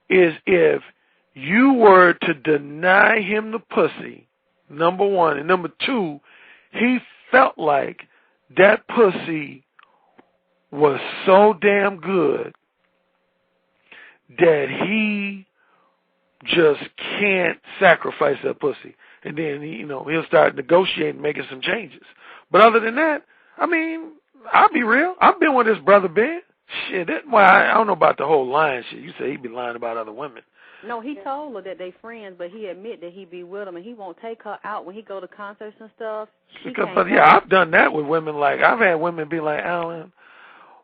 is if you were to deny him the pussy, number one, and number two, he felt like that pussy was so damn good that he just can't sacrifice that pussy. And then, he'll start negotiating, making some changes. But other than that, I mean, I'll be real. I've been with this brother Ben. Shit, I don't know about the whole lying shit. You say he be lying about other women. No, he told her that they friends, but he admit that he be with them, and he won't take her out when he go to concerts and stuff. I've done that with women. Like, I've had women be like, Alan,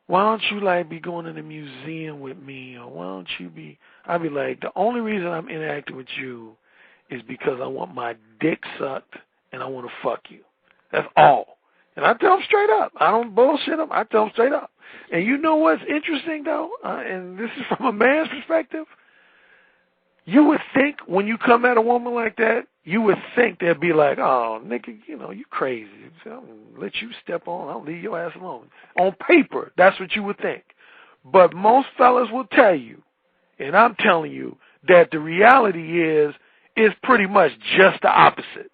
why don't you, be going to the museum with me? Or why don't you be... I'd be like, the only reason I'm interacting with you is because I want my dick sucked and I want to fuck you. That's all. And I tell them straight up. I don't bullshit them. I tell them straight up. And you know what's interesting, though? And this is from a man's perspective. You would think when you come at a woman like that, you would think they'd be like, oh, nigga, you crazy. I'll let you step on. I'll leave your ass alone. On paper, that's what you would think. But most fellas will tell you, and I'm telling you, that the reality is pretty much just the opposite.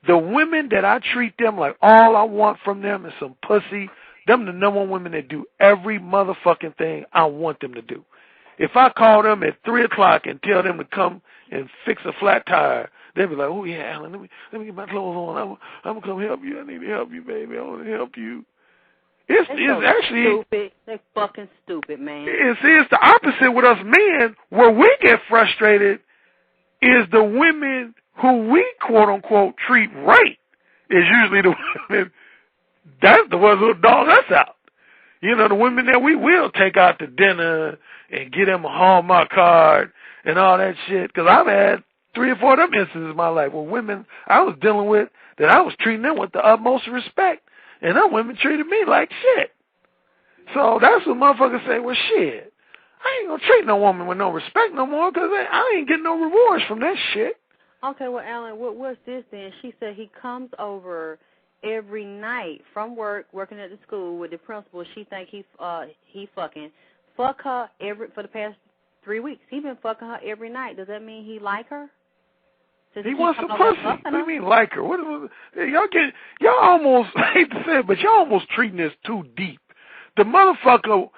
The women that I treat them like all I want from them is some pussy, them the number one women that do every motherfucking thing I want them to do. If I call them at 3 o'clock and tell them to come and fix a flat tire, they'll be like, oh, yeah, Alan, let me get my clothes on. I'm going to come help you. I need to help you, baby. I want to help you. It's actually stupid. They're fucking stupid, man. It's the opposite with us men. Where we get frustrated is the women who we, quote-unquote, treat right is usually the women, that's the ones who dog us out. The women that we will take out to dinner and get them a Hallmark card and all that shit. Because I've had 3 or 4 of them instances in my life where women I was dealing with that I was treating them with the utmost respect. And them women treated me like shit. So that's what motherfuckers say, well, shit, I ain't going to treat no woman with no respect no more because I ain't getting no rewards from that shit. Okay, well, Alan, what's this then? She said he comes over every night from work, working at the school with the principal. She think he fuck her for the past 3 weeks. He been fucking her every night. Does that mean he like her? He wants some pussy. What do you mean like her? Y'all almost, I hate to say it, but y'all almost treating this too deep. The motherfucker,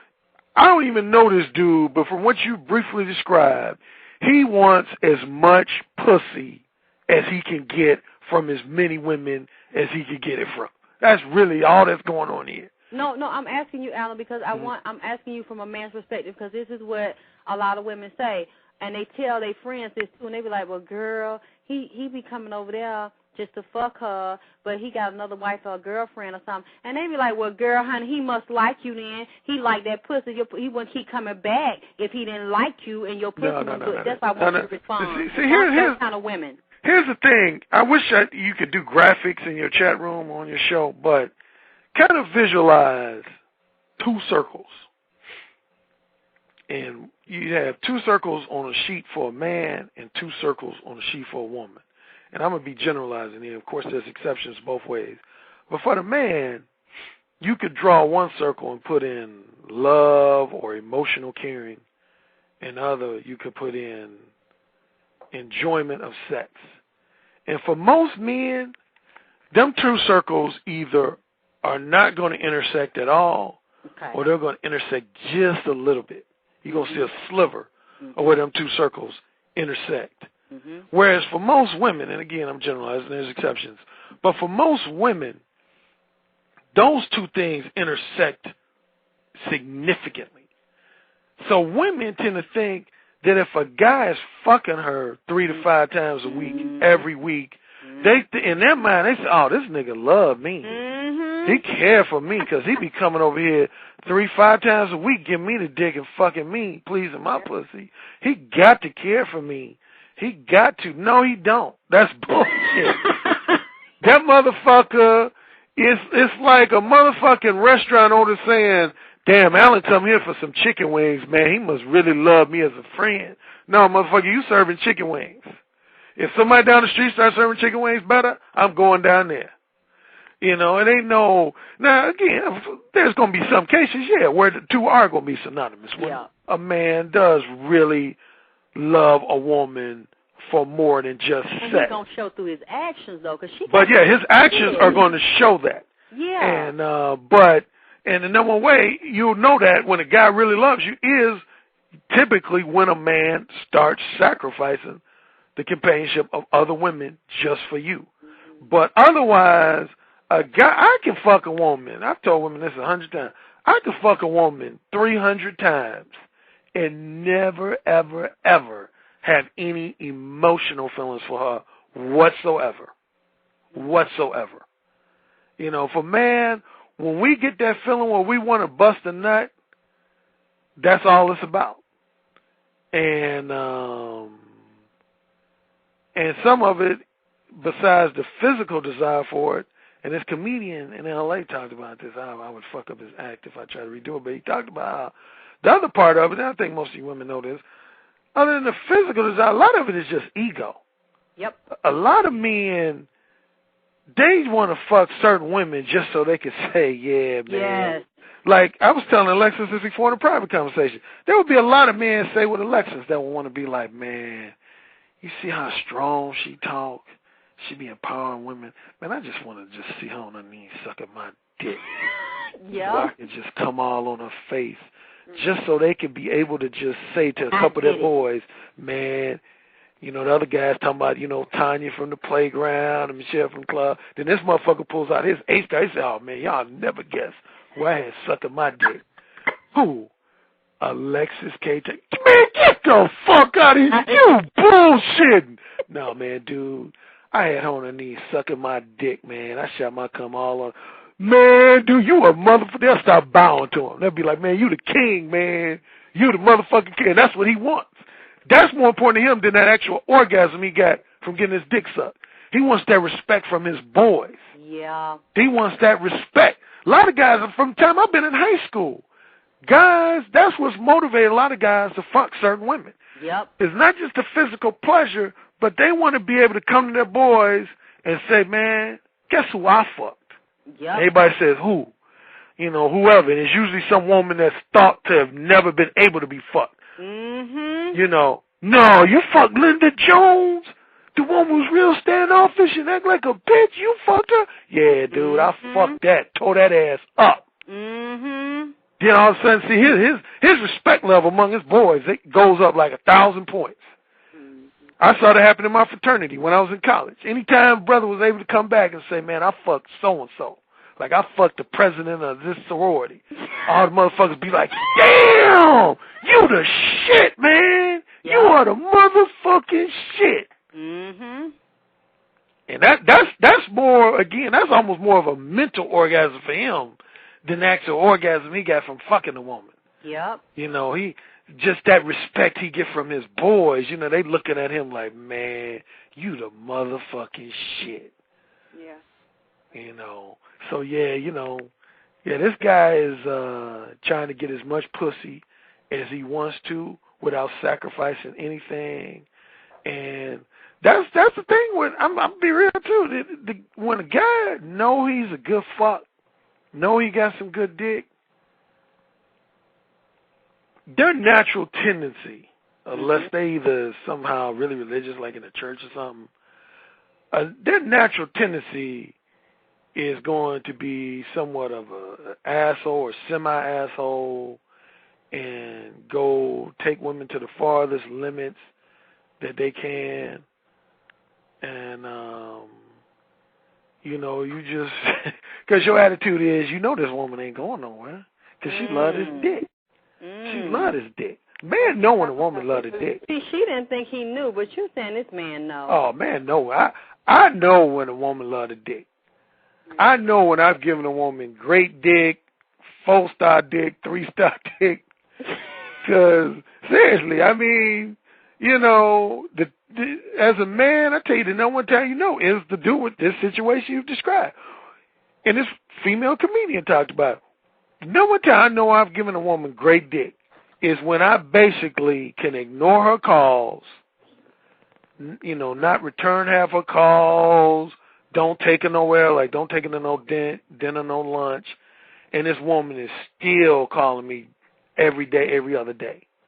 I don't even know this dude, but from what you briefly described, he wants as much pussy as he can get from as many women as he can get it from. That's really all that's going on here. No, I'm asking you, Alan, because I'm asking you from a man's perspective, because this is what a lot of women say. And they tell their friends this, too, and they be like, well, girl, he be coming over there just to fuck her, but he got another wife or a girlfriend or something. And they be like, well, girl, honey, he must like you then. He like that pussy. He wouldn't keep coming back if he didn't like you and your pussy was good. That's why I want you to respond. See, here's kind of women. Here's the thing. I wish you could do graphics in your chat room on your show, but kind of visualize 2 circles. And you have 2 circles on a sheet for a man and 2 circles on a sheet for a woman. And I'm going to be generalizing here. Of course, there's exceptions both ways. But for the man, you could draw 1 circle and put in love or emotional caring. And other, you could put in enjoyment of sex. And for most men, them 2 circles either are not going to intersect at all, or they're going to intersect just a little bit. You're going to see a sliver of where them 2 circles intersect. Mm-hmm. Whereas for most women, and again, I'm generalizing, there's exceptions, but for most women, those 2 things intersect significantly. So women tend to think that if a guy is fucking her 3 to 5 times a week, every week, they in their mind, they say, oh, this nigga love me. He care for me because he be coming over here 3, 5 times a week, giving me the dick and fucking me, pleasing my pussy. He got to care for me. He got to. No, he don't. That's bullshit. That motherfucker it's like a motherfucking restaurant owner saying, damn, Alan come here for some chicken wings, man. He must really love me as a friend. No, motherfucker, you serving chicken wings. If somebody down the street starts serving chicken wings better, I'm going down there. It ain't no... Now, again, there's going to be some cases, where the 2 are going to be synonymous. When a man does really love a woman for more than just and sex. He's gonna show through his actions though, because she. But yeah, his actions are going to show that. Yeah. And but the number one way you'll know that when a guy really loves you is typically when a man starts sacrificing the companionship of other women just for you. But otherwise, a guy, I can fuck a woman. I've told women this 100 times. I can fuck a woman 300 times and never, ever, ever have any emotional feelings for her whatsoever. Whatsoever. You know, for man, when we get that feeling where we want to bust a nut, that's all it's about. And some of it, besides the physical desire for it, and this comedian in L.A. talked about this, how I would fuck up his act if I tried to redo it, but he talked about how the other part of it, and I think most of you women know this, other than the physical desire, a lot of it is just ego. Yep. A lot of men, they want to fuck certain women just so they can say, yeah, man. Yes. Like, I was telling Alexyss this before in a private conversation. There would be a lot of men say with Alexyss that would want to be like, man, you see how strong she talk? She be empowering women. Man, I just want to just see her on her knees sucking my dick. Yeah. So I can just come all on her face. Just so they can be able to just say to a couple of their boys, man, you know, the other guys talking about, you know, Tanya from the playground and Michelle from the club. Then this motherfucker pulls out his ace guy. He said, oh, man, y'all never guess who I had sucking my dick. Who? Alexyss K. Man, get the fuck out of here. You bullshitting. No, man, dude. I had her on her knees sucking my dick, man. I shot my cum all on. Man, dude, you a motherfucker. They'll start bowing to him. They'll be like, man, you the king, man. You the motherfucking king. That's what he wants. That's more important to him than that actual orgasm he got from getting his dick sucked. He wants that respect from his boys. Yeah. He wants that respect. A lot of guys, from the time I've been in high school, guys, that's what's motivated a lot of guys to fuck certain women. Yep. It's not just the physical pleasure, but they want to be able to come to their boys and say, man, guess who I fucked? Yep. Everybody says who? You know, whoever. And it's usually some woman that's thought to have never been able to be fucked. Mm-hmm. You know, no, you fucked Linda Jones, the one who was real standoffish and act like a bitch. You fucked her? Yeah, dude, I fucked that. Tore that ass up. Mm-hmm. Then all of a sudden, see, his respect level among his boys, it goes up like 1,000 points. I saw that happen in my fraternity when I was in college. Anytime brother was able to come back and say, man, I fucked so-and-so. Like, I fucked the president of this sorority. All the motherfuckers be like, damn, you the shit, man. Yeah. You are the motherfucking shit. Mm-hmm. And that's more, again, that's almost more of a mental orgasm for him than the actual orgasm he got from fucking a woman. Yep. You know, just that respect he get from his boys, you know, they looking at him like, man, you the motherfucking shit. Yeah. You know, so yeah, you know, yeah, this guy is trying to get as much pussy as he wants to without sacrificing anything. And that's the thing with, I'm be real too, when a guy know he's a good fuck, know he got some good dick, their natural tendency, unless they either somehow really religious, like in a church or something, their natural tendency is going to be somewhat of an asshole or semi-asshole and go take women to the farthest limits that they can. And, you know, you just, because your attitude is, you know this woman ain't going nowhere because she love his dick. She love his dick. Man know when a woman love his dick. See, she didn't think he knew, but you saying this man know. Oh, man, no. I know when a woman love his dick. I know when I've given a woman great dick, 4-star dick, 3-star dick. Because, seriously, I mean, you know, as a man, I tell you, the number one time you know is to do with this situation you've described. And this female comedian talked about it. The number one time I know I've given a woman great dick is when I basically can ignore her calls, you know, not return half her calls, don't take her nowhere, like don't take her to no dinner, no lunch, and this woman is still calling me every day, every other day.